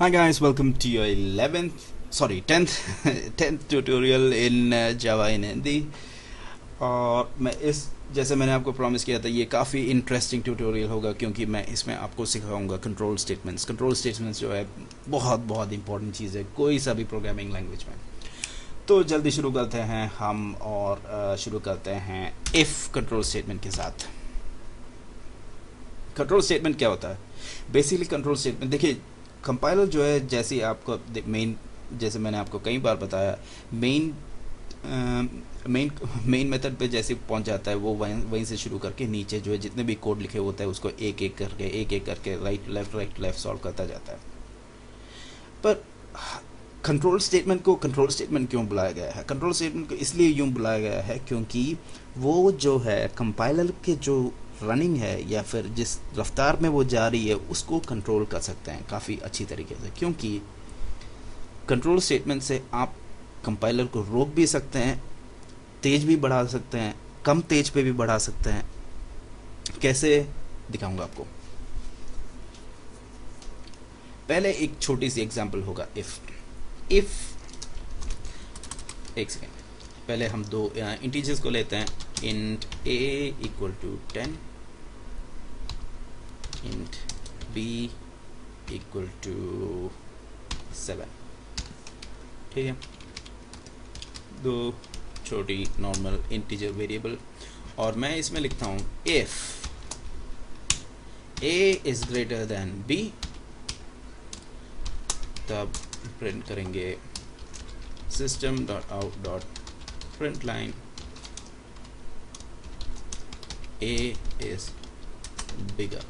Hi guys, welcome to your 10th 10th tutorial in Java in Hindi। और मैं इस जैसे मैंने आपको प्रॉमिस किया था, ये काफ़ी इंटरेस्टिंग ट्यूटोरियल होगा क्योंकि मैं इसमें आपको सिखाऊंगा कंट्रोल स्टेटमेंट्स। कंट्रोल स्टेटमेंट्स जो है बहुत बहुत इंपॉर्टेंट चीज़ है कोई सा भी प्रोग्रामिंग लैंग्वेज में। तो जल्दी शुरू करते हैं हम, और शुरू करते हैं इफ़ कंट्रोल स्टेटमेंट के साथ। कंट्रोल स्टेटमेंट क्या होता है? बेसिकली कंट्रोल स्टेटमेंट, देखिए कंपाइलर जो है, जैसे आपको मेन, जैसे मैंने आपको कई बार बताया, मेन मेन मेन मेथड पे जैसे पहुंच जाता है वो वहीं से शुरू करके नीचे जो है जितने भी कोड लिखे होते हैं उसको एक एक करके राइट लेफ्ट सॉल्व करता जाता है। पर कंट्रोल स्टेटमेंट को कंट्रोल स्टेटमेंट क्यों बुलाया गया है? कंट्रोल स्टेटमेंट को इसलिए यूं बुलाया गया है क्योंकि वो जो है कंपाइलर के जो रनिंग है या फिर जिस रफ्तार में वो जा रही है उसको कंट्रोल कर सकते हैं काफ़ी अच्छी तरीके से। क्योंकि कंट्रोल स्टेटमेंट से आप कंपाइलर को रोक भी सकते हैं, तेज भी बढ़ा सकते हैं, कम तेज पे भी बढ़ा सकते हैं। कैसे दिखाऊंगा आपको। पहले एक छोटी सी एग्जांपल होगा इफ एक सेकेंड, पहले हम दो इंटीजर्स को लेते हैं। Int a equal to 10, int b equal to 7। ठीक है, दो छोटी नॉर्मल इंटीजर वेरिएबल, और मैं इसमें लिखता हूँ if a is greater than b, तब प्रिंट करेंगे system dot out dot print line a is bigger,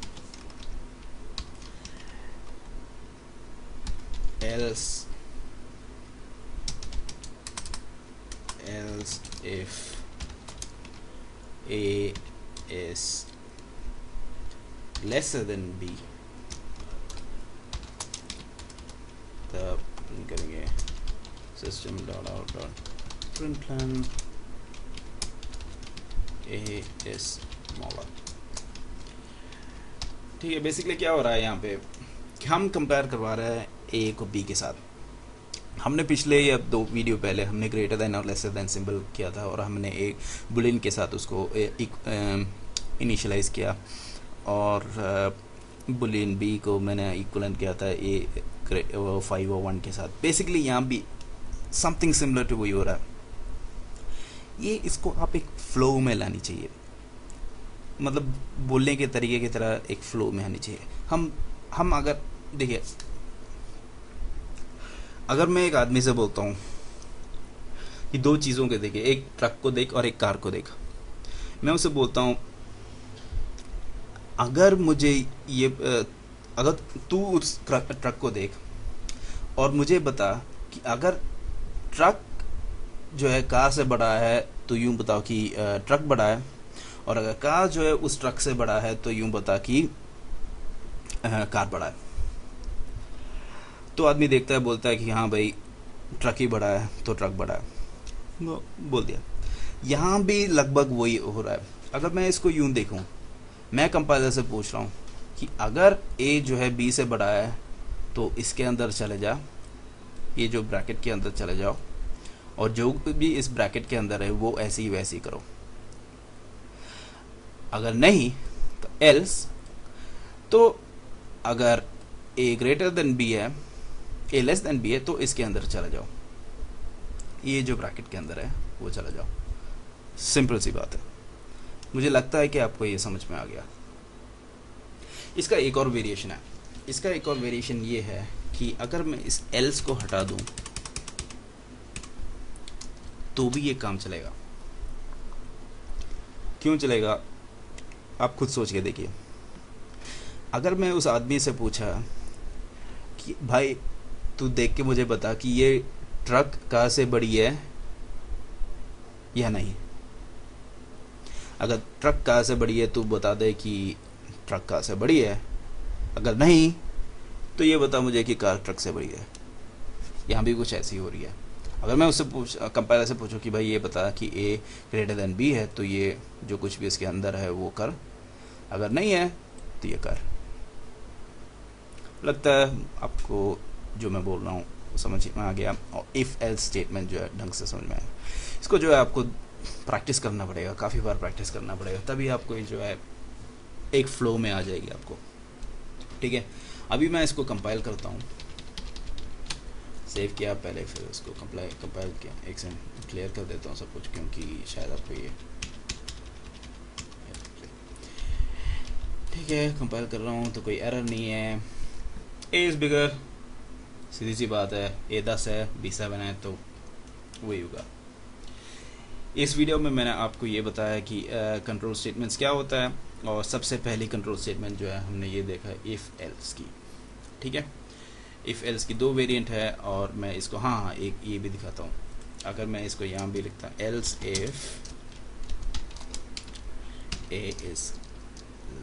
else if a is lesser than b, तब प्रिंट करेंगे system dot out dot print line a is smaller। ठीक है, basically क्या हो रहा है यहाँ पे, हम कंपेयर करवा रहे हैं ए को बी के साथ। हमने पिछले या दो वीडियो पहले हमने ग्रेटर देन और लेसर देन सिंबल किया था, और हमने एक बुलियन के साथ उसको इनिशियलाइज किया, और बुलियन बी को मैंने इक्वलेंट किया था ए 5 और 1 के साथ। बेसिकली यहाँ भी समथिंग सिमिलर टू वही हो रहा है। ये इसको आप एक फ्लो में लानी चाहिए, मतलब बोलने के तरीके की तरह एक फ्लो में आनी चाहिए। हम अगर देखिए, अगर मैं एक आदमी से बोलता हूँ कि दो चीज़ों के देखे, एक ट्रक को देख और एक कार को देख, मैं उसे बोलता हूँ अगर मुझे ये अगर तू उस ट्रक को देख और मुझे बता कि अगर ट्रक जो है कार से बड़ा है तो यूं बताओ कि ट्रक बड़ा है, और अगर कार जो है उस ट्रक से बड़ा है तो यूं बता कि कार बड़ा है। तो आदमी देखता है, बोलता है कि हाँ भाई ट्रक ही बड़ा है तो ट्रक बड़ा है, वो बोल दिया। यहाँ भी लगभग वही हो रहा है। अगर मैं इसको यूं देखूं, मैं कंपाइलर से पूछ रहा हूँ कि अगर ए जो है बी से बड़ा है तो इसके अंदर चले जा, ये जो ब्रैकेट के अंदर चले जाओ, और जो भी इस ब्रैकेट के अंदर है वो ऐसे ही वैसे ही करो। अगर नहीं तो एल्स, तो अगर a ग्रेटर देन b है, a लेस देन b है, तो इसके अंदर चला जाओ, ये जो ब्रैकेट के अंदर है वो चला जाओ। सिंपल सी बात है। मुझे लगता है कि आपको ये समझ में आ गया। इसका एक और वेरिएशन है। इसका एक और वेरिएशन ये है कि अगर मैं इस एल्स को हटा दूं तो भी ये काम चलेगा। क्यों चलेगा आप खुद सोच के देखिए। अगर मैं उस आदमी से पूछा कि भाई तू देख के मुझे बता कि ये ट्रक कार से बड़ी है या नहीं, अगर ट्रक कार से बड़ी है तो बता दे कि ट्रक कार से बड़ी है, अगर नहीं तो ये बता मुझे कि कार ट्रक से बड़ी है। यहाँ भी कुछ ऐसी हो रही है। अगर मैं उससे कंपाइलर से पूछूं कि भाई ये बता कि ए ग्रेटर देन बी है तो ये जो कुछ भी इसके अंदर है वो कर, अगर नहीं है तो ये कर। लगता है आपको जो मैं बोल रहा हूँ समझ में आ गया, और इफ़ एल्स स्टेटमेंट जो है ढंग से समझ में आया। इसको जो है आपको प्रैक्टिस करना पड़ेगा, काफ़ी बार प्रैक्टिस करना पड़ेगा, तभी आपको ये जो है एक फ्लो में आ जाएगी आपको। ठीक है, अभी मैं इसको कंपाइल करता हूँ, सेव किया पहले, फिर इसको कंपाइल किया। एक सेकंड क्लियर कर देता हूँ सब कुछ, क्योंकि शायद आपको ये ठीक है। कंपाइल कर रहा हूँ तो कोई एरर नहीं है। ए इज़ बिगर, सीधी सी बात है, ए 10 है, बी 7 है, तो वही होगा। इस वीडियो में मैंने आपको ये बताया कि कंट्रोल स्टेटमेंट्स क्या होता है, और सबसे पहली कंट्रोल स्टेटमेंट जो है हमने ये देखा है इफ़ एल्स की। ठीक है, इफ़ एल्स की दो वेरिएंट है, और मैं इसको हाँ एक ये भी दिखाता हूँ। अगर मैं इसको यहाँ भी लिखता else if A is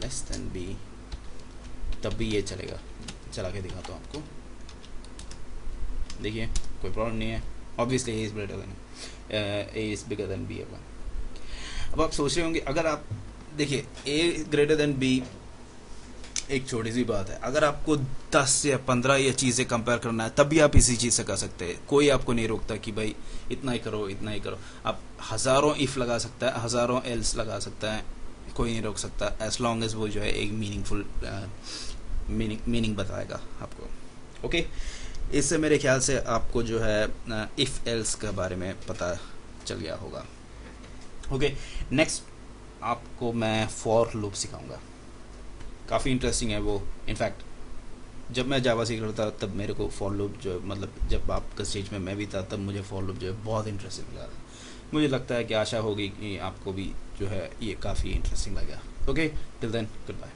less than B, तब भी ये चलेगा। चला के दिखाता हूँ आपको, देखिए कोई प्रॉब्लम नहीं है। Obviously A is greater than A is bigger than B होगा। अब आप सोच रहे होंगे, अगर आप देखिए ए ग्रेटर देन बी एक छोटी सी बात है, अगर आपको 10 या 15 ये चीज़ें कंपेयर करना है तब भी आप इसी चीज़ से कर सकते हैं, कोई आपको नहीं रोकता कि भाई इतना ही करो इतना ही करो। आप हज़ारों इफ़ लगा सकता है, हज़ारों एल्स लगा सकता है, कोई नहीं रोक सकता, एज लॉन्ग एज वो जो है एक मीनिंगफुल मीनिंग बताएगा आपको। ओके, इससे मेरे ख्याल से आपको जो है इफ़ एल्स के बारे में पता चल गया होगा। ओके, नेक्स्ट आपको मैं फॉर लूप सिखाऊंगा, काफ़ी इंटरेस्टिंग है वो। इनफैक्ट जब मैं जावा सीख रहा था तब मेरे को फॉर लूप जो मतलब जब आपका स्टेज में मैं भी था तब मुझे फॉर लूप जो है बहुत इंटरेस्टिंग लगा। मुझे लगता है कि आशा होगी कि आपको भी जो है ये काफ़ी इंटरेस्टिंग लगा। Okay, till then good bye.